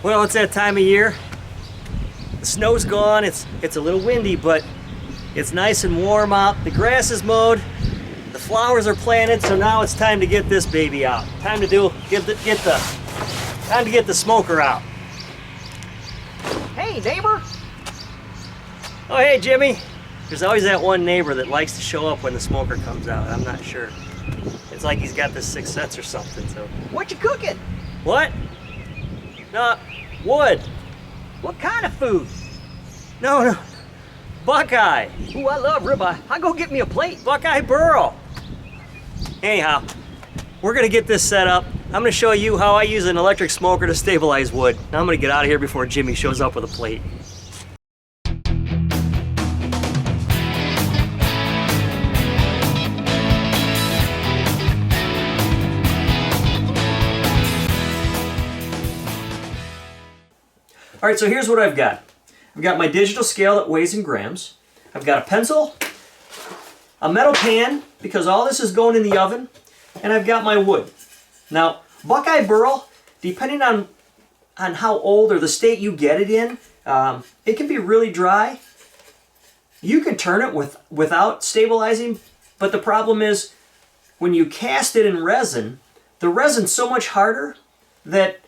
Well, it's that time of year. The snow's gone, it's a little windy, but it's nice and warm out. The grass is mowed, the flowers are planted, so now it's time to get this baby out. Time to get the smoker out. Hey, neighbor. Oh, hey, Jimmy. There's always that one neighbor that likes to show up when the smoker comes out. I'm not sure. It's like he's got this sixth sense or something. So. What you cooking? What? No, wood. What kind of food? No. Buckeye. Ooh, I love ribeye. I'll go get me a plate. Buckeye burl. Anyhow, we're gonna get this set up. I'm gonna show you how I use an electric smoker to stabilize wood. Now I'm gonna get out of here before Jimmy shows up with a plate. All right, so here's what I've got. I've got my digital scale that weighs in grams. I've got a pencil, a metal pan, because all this is going in the oven, and I've got my wood. Now, Buckeye burl, depending on how old or the state you get it in, it can be really dry. You can turn it without stabilizing, but the problem is when you cast it in resin, the resin's so much harder that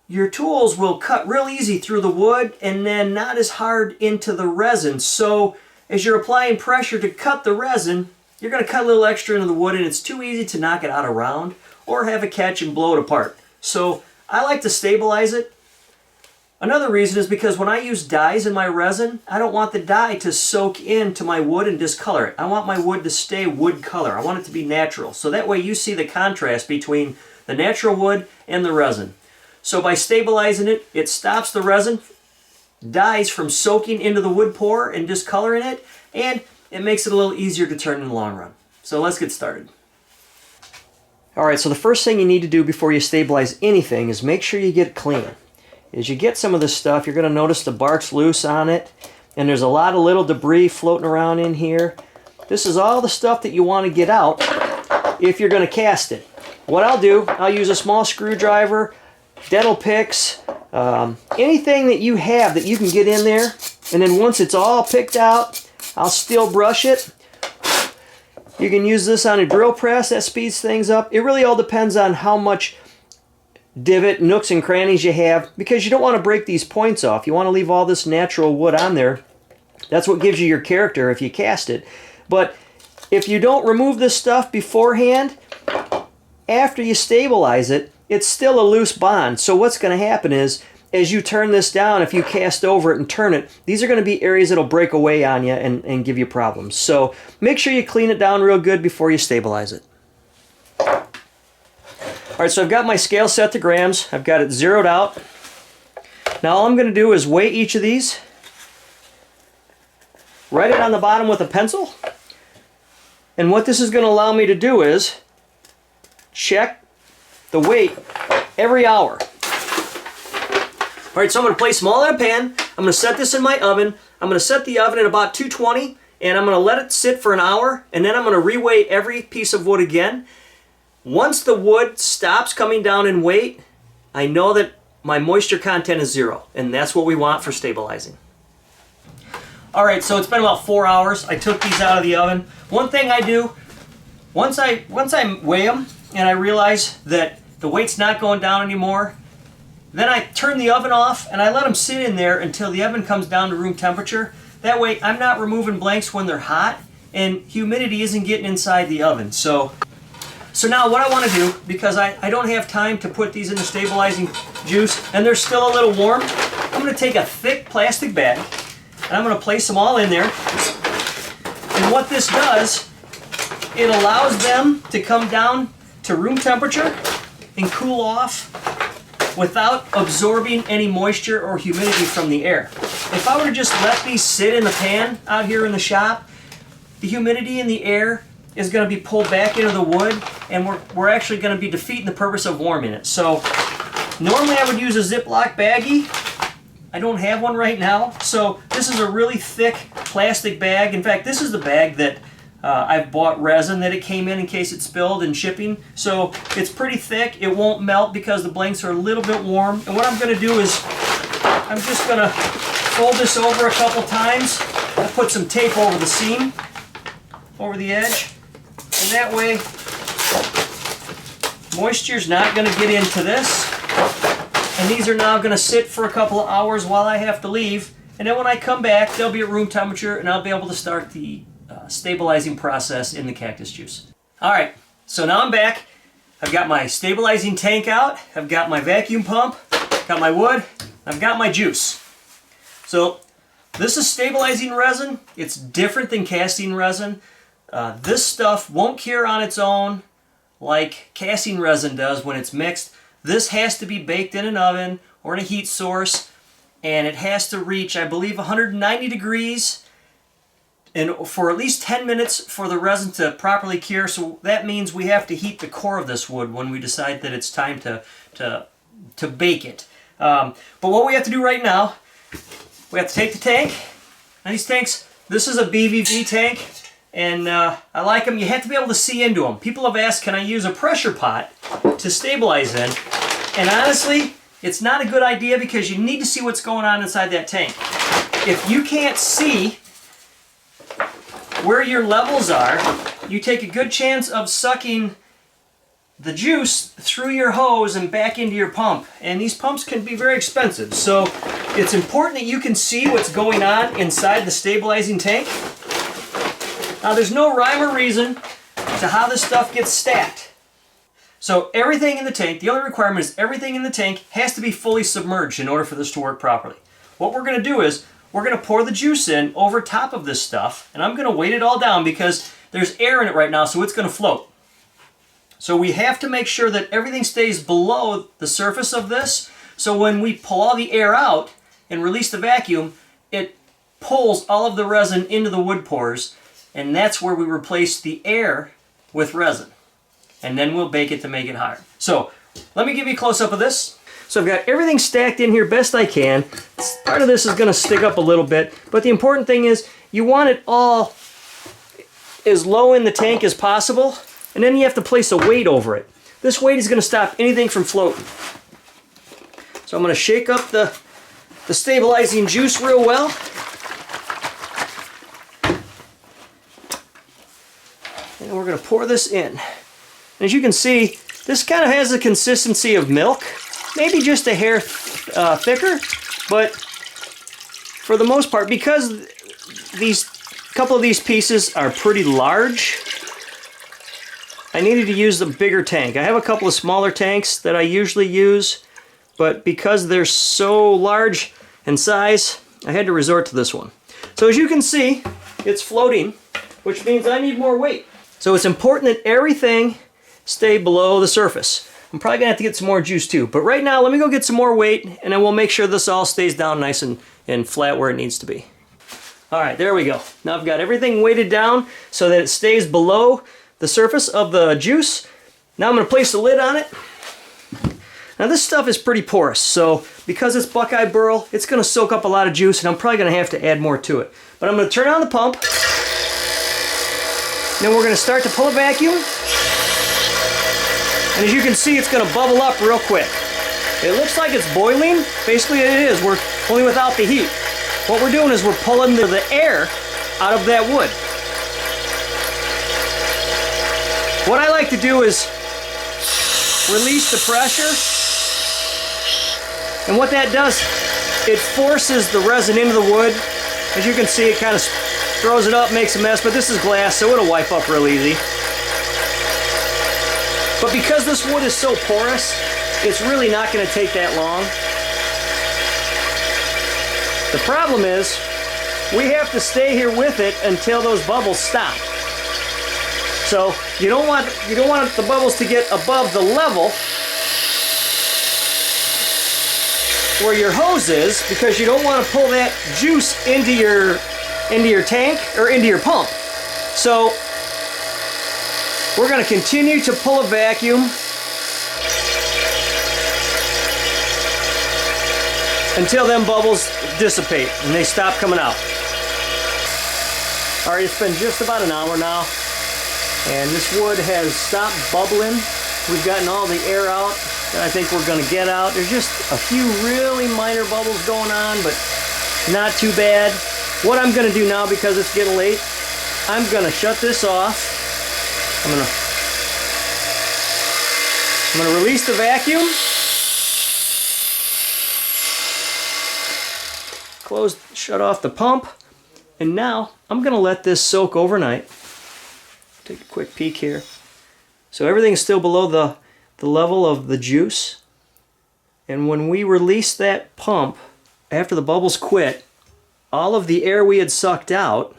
your tools will cut real easy through the wood and then not as hard into the resin. So as you're applying pressure to cut the resin, you're going to cut a little extra into the wood and it's too easy to knock it out around or have a catch and blow it apart. So I like to stabilize it. Another reason is because when I use dyes in my resin, I don't want the dye to soak into my wood and discolor it. I want my wood to stay wood color. I want it to be natural. So that way you see the contrast between the natural wood and the resin. So by stabilizing it, it stops the resin dyes from soaking into the wood pore and discoloring it, and it makes it a little easier to turn in the long run. So let's get started. Alright, so the first thing you need to do before you stabilize anything is make sure you get it clean. As you get some of this stuff, you're going to notice the bark's loose on it, and there's a lot of little debris floating around in here. This is all the stuff that you want to get out if you're going to cast it. What I'll do, I'll use a small screwdriver, dental picks, anything that you have that you can get in there, and then once it's all picked out, I'll steel brush it. You can use this on a drill press, that speeds things up. It really all depends on how much divot, nooks, and crannies you have, because you don't want to break these points off. You want to leave all this natural wood on there. That's what gives you your character if you cast it. But if you don't remove this stuff beforehand, after you stabilize it, it's still a loose bond. So what's going to happen is, as you turn this down, if you cast over it and turn it, these are going to be areas that'll break away on you and give you problems. So make sure you clean it down real good before you stabilize it. Alright, so I've got my scale set to grams. I've got it zeroed out. Now all I'm going to do is weigh each of these. Write it on the bottom with a pencil. And what this is going to allow me to do is check the weight every hour. Alright, so I'm going to place them all in a pan. I'm going to set this in my oven. I'm going to set the oven at about 220, and I'm going to let it sit for an hour, and then I'm going to reweigh every piece of wood again. Once the wood stops coming down in weight, I know that my moisture content is 0, and that's what we want for stabilizing. Alright, so it's been about 4 hours. I took these out of the oven. One thing I do, once I weigh them, and I realize that the weight's not going down anymore, then I turn the oven off and I let them sit in there until the oven comes down to room temperature. That way I'm not removing blanks when they're hot and humidity isn't getting inside the oven. So now what I want to do, because I don't have time to put these in the stabilizing juice and they're still a little warm, I'm going to take a thick plastic bag and I'm going to place them all in there. And what this does, it allows them to come down to room temperature and cool off without absorbing any moisture or humidity from the air. If I were to just let these sit in the pan out here in the shop, the humidity in the air is going to be pulled back into the wood, and we're actually going to be defeating the purpose of warming it. So normally I would use a Ziploc baggie. I don't have one right now, so this is a really thick plastic bag. In fact, this is the bag that I've bought resin that it came in case it spilled in shipping. So it's pretty thick. It won't melt because the blanks are a little bit warm. And what I'm going to do is I'm just going to fold this over a couple times. I'll put some tape over the seam, over the edge. And that way, moisture's not going to get into this. And these are now going to sit for a couple of hours while I have to leave. And then when I come back, they'll be at room temperature and I'll be able to start the stabilizing process in the cactus juice. All right, so now I'm back. I've got my stabilizing tank out. I've got my vacuum pump, got my wood, I've got my juice. So this is stabilizing resin. It's different than casting resin. This stuff won't cure on its own like casting resin does when it's mixed. This has to be baked in an oven or in a heat source, and it has to reach, I believe, 190 degrees and for at least 10 minutes for the resin to properly cure. So that means we have to heat the core of this wood when we decide that it's time to bake it. But what we have to do right now, we have to take the tank. Now these tanks, this is a BVV tank, and I like them. You have to be able to see into them. People have asked, can I use a pressure pot to stabilize in? And honestly, it's not a good idea because you need to see what's going on inside that tank. If you can't see where your levels are, you take a good chance of sucking the juice through your hose and back into your pump. And these pumps can be very expensive. So it's important that you can see what's going on inside the stabilizing tank. Now there's no rhyme or reason to how this stuff gets stacked. So everything in the tank, the only requirement is everything in the tank has to be fully submerged in order for this to work properly. What we're going to do is we're going to pour the juice in over top of this stuff, and I'm going to weight it all down because there's air in it right now, so it's going to float. So we have to make sure that everything stays below the surface of this, so when we pull all the air out and release the vacuum, it pulls all of the resin into the wood pores, and that's where we replace the air with resin. And then we'll bake it to make it hard. So let me give you a close-up of this. So I've got everything stacked in here best I can. Part of this is going to stick up a little bit, but the important thing is you want it all as low in the tank as possible, and then you have to place a weight over it. This weight is going to stop anything from floating. So I'm going to shake up the stabilizing juice real well. And we're going to pour this in. As you can see, this kind of has the consistency of milk. Maybe just a hair thicker, but for the most part, because a couple of these pieces are pretty large, I needed to use the bigger tank. I have a couple of smaller tanks that I usually use, but because they're so large in size, I had to resort to this one. So as you can see, it's floating, which means I need more weight. So it's important that everything stay below the surface. I'm probably going to have to get some more juice too. But right now, let me go get some more weight, and then we'll make sure this all stays down nice and flat where it needs to be. All right, there we go. Now I've got everything weighted down so that it stays below the surface of the juice. Now I'm going to place the lid on it. Now this stuff is pretty porous, so because it's Buckeye Burl, it's going to soak up a lot of juice, and I'm probably going to have to add more to it. But I'm going to turn on the pump, then we're going to start to pull a vacuum. And as you can see, it's going to bubble up real quick. It looks like it's boiling. Basically it is. We're only without the heat. What we're doing is we're pulling the air out of that wood. What I like to do is release the pressure. And what that does, it forces the resin into the wood. As you can see, it kind of throws it up, makes a mess, but this is glass, so it'll wipe up real easy. But because this wood is so porous, it's really not going to take that long. The problem is, we have to stay here with it until those bubbles stop. So you don't want the bubbles to get above the level where your hose is, because you don't want to pull that juice into your tank or into your pump. So we're going to continue to pull a vacuum until them bubbles dissipate and they stop coming out. All right, it's been just about an hour now, and this wood has stopped bubbling. We've gotten all the air out that I think we're going to get out. There's just a few really minor bubbles going on, but not too bad. What I'm going to do now, because it's getting late, I'm going to shut this off. I'm going to release the vacuum. Shut off the pump. And now I'm going to let this soak overnight. Take a quick peek here. So everything's still below the level of the juice. And when we release that pump, after the bubbles quit, all of the air we had sucked out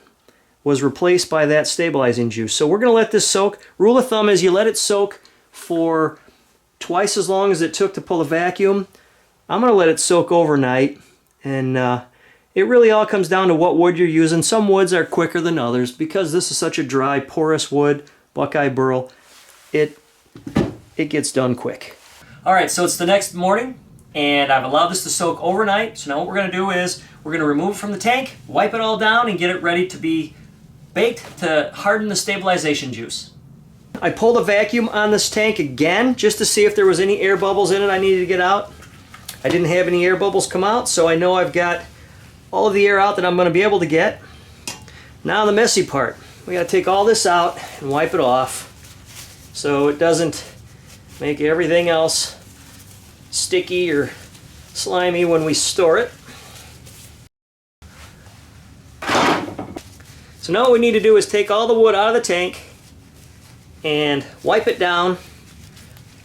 was replaced by that stabilizing juice. So we're going to let this soak. Rule of thumb is you let it soak for twice as long as it took to pull the vacuum. I'm going to let it soak overnight, and it really all comes down to what wood you're using. Some woods are quicker than others. Because this is such a dry, porous wood, buckeye burl, it gets done quick. All right, so it's the next morning, and I've allowed this to soak overnight. So now what we're going to do is we're going to remove it from the tank, wipe it all down, and get it ready to be baked to harden the stabilization juice. I pulled a vacuum on this tank again just to see if there was any air bubbles in it I needed to get out. I didn't have any air bubbles come out, so I know I've got all of the air out that I'm going to be able to get. Now the messy part. We got to take all this out and wipe it off so it doesn't make everything else sticky or slimy when we store it. So now what we need to do is take all the wood out of the tank and wipe it down.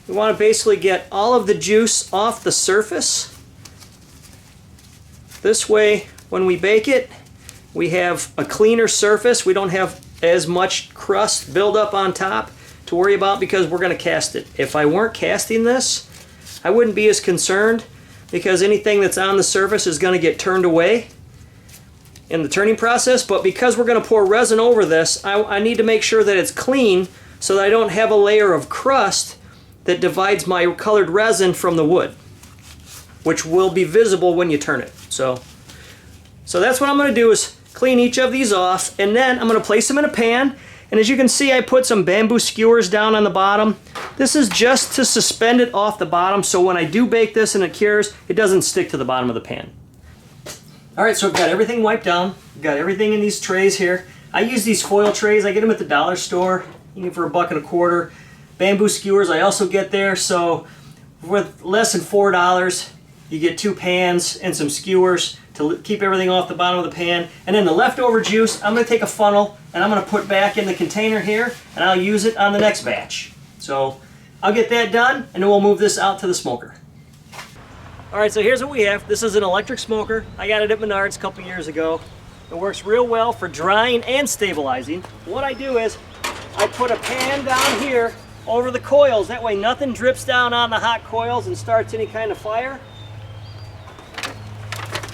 We want to basically get all of the juice off the surface. This way, when we bake it, we have a cleaner surface. We don't have as much crust build up on top to worry about because we're going to cast it. If I weren't casting this, I wouldn't be as concerned because anything that's on the surface is going to get turned away in the turning process. But because we're going to pour resin over this, I need to make sure that it's clean so that I don't have a layer of crust that divides my colored resin from the wood, which will be visible when you turn it. So that's what I'm going to do is clean each of these off, and then I'm going to place them in a pan. And as you can see, I put some bamboo skewers down on the bottom. This is just to suspend it off the bottom so when I do bake this and it cures, it doesn't stick to the bottom of the pan. All right, so I've got everything wiped down. I've got everything in these trays here. I use these foil trays. I get them at the dollar store. You can get for $1.25. Bamboo skewers I also get there, so with less than $4, you get 2 pans and some skewers to keep everything off the bottom of the pan. And then the leftover juice, I'm going to take a funnel and I'm going to put back in the container here, and I'll use it on the next batch. So I'll get that done, and then we'll move this out to the smoker. All right, so here's what we have. This is an electric smoker. I got it at Menards a couple years ago. It works real well for drying and stabilizing. What I do is I put a pan down here over the coils. That way nothing drips down on the hot coils and starts any kind of fire.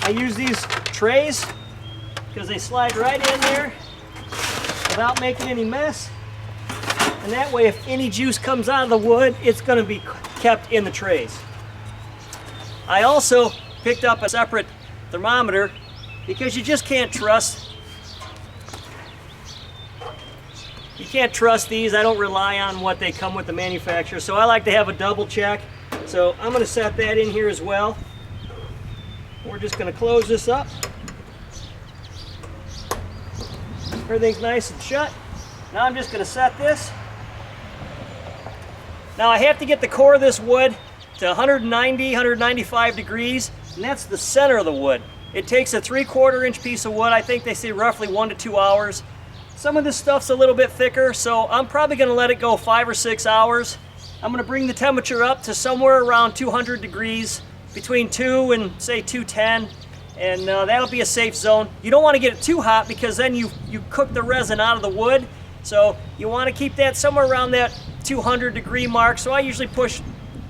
I use these trays because they slide right in there without making any mess. And that way if any juice comes out of the wood, it's going to be kept in the trays. I also picked up a separate thermometer because you just can't trust. You can't trust these. I don't rely on what they come with the manufacturer, so I like to have a double check. So I'm going to set that in here as well. We're just going to close this up. Everything's nice and shut. Now I'm just going to set this. Now I have to get the core of this wood to 190, 195 degrees, and that's the center of the wood. It takes a 3/4 inch piece of wood. I think they say roughly 1 to 2 hours. Some of this stuff's a little bit thicker, so I'm probably going to let it go 5 or 6 hours. I'm going to bring the temperature up to somewhere around 200 degrees, between 2 and say 210, and that'll be a safe zone. You don't want to get it too hot because then you cook the resin out of the wood, so you want to keep that somewhere around that 200 degree mark. So I usually push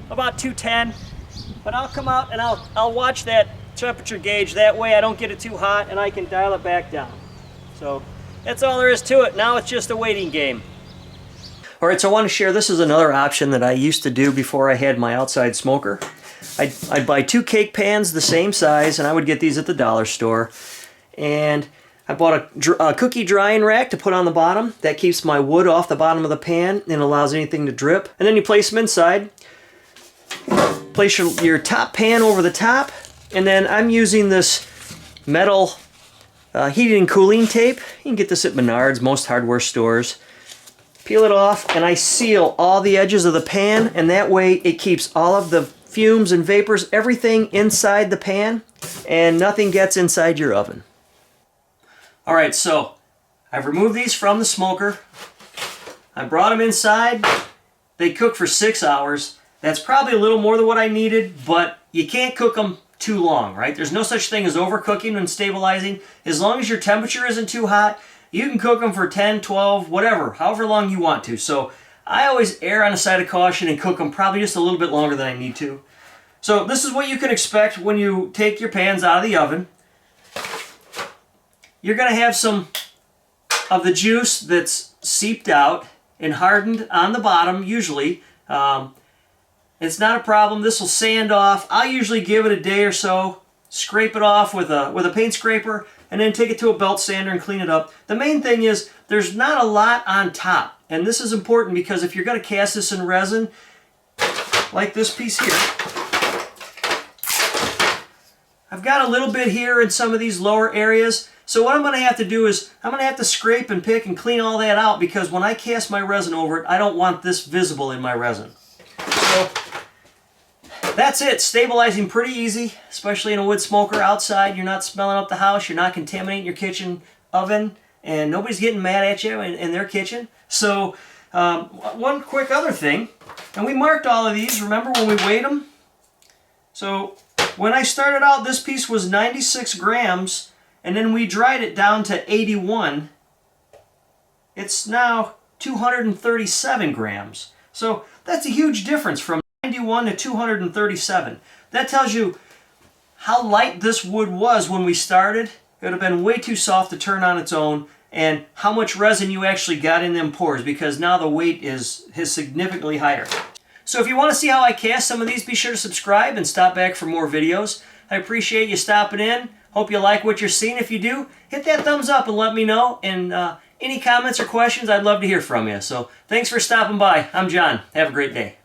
about 210, but I'll come out and I'll watch that temperature gauge. That way I don't get it too hot and I can dial it back down. So that's all there is to it. Now it's just a waiting game. All right, so I want to share, this is another option that I used to do before I had my outside smoker. I'd buy 2 cake pans the same size, and I would get these at the dollar store. And I bought a cookie drying rack to put on the bottom. That keeps my wood off the bottom of the pan and allows anything to drip. And then you place them inside. Place your top pan over the top. And then I'm using this metal heating and cooling tape. You can get this at Menards, most hardware stores. Peel it off and I seal all the edges of the pan, and that way it keeps all of the fumes and vapors, everything inside the pan, and nothing gets inside your oven. Alright, so I've removed these from the smoker. I brought them inside. They cook for 6 hours. That's probably a little more than what I needed, but you can't cook them too long, right? There's no such thing as overcooking and stabilizing. As long as your temperature isn't too hot, you can cook them for 10, 12, whatever, however long you want to. So I always err on the side of caution and cook them probably just a little bit longer than I need to. So this is what you can expect when you take your pans out of the oven. You're going to have some of the juice that's seeped out and hardened on the bottom, usually. It's not a problem. This will sand off. I'll usually give it a day or so, scrape it off with a paint scraper, and then take it to a belt sander and clean it up. The main thing is there's not a lot on top. And this is important because if you're going to cast this in resin, like this piece here, I've got a little bit here in some of these lower areas. So what I'm going to have to do is I'm going to have to scrape and pick and clean all that out, because when I cast my resin over it, I don't want this visible in my resin. So that's it. Stabilizing pretty easy, especially in a wood smoker outside. You're not smelling up the house. You're not contaminating your kitchen oven, and nobody's getting mad at you in their kitchen. So one quick other thing, and we marked all of these, remember when we weighed them? So when I started out, this piece was 96 grams, and then we dried it down to 81. It's now 237 grams. So that's a huge difference from 91 to 237. That tells you how light this wood was when we started. It would have been way too soft to turn on its own, and how much resin you actually got in them pores, because now the weight is significantly higher. So if you want to see how I cast some of these, be sure to subscribe and stop back for more videos. I appreciate you stopping in. Hope you like what you're seeing. If you do, hit that thumbs up and let me know. And any comments or questions, I'd love to hear from you. So thanks for stopping by. I'm John. Have a great day.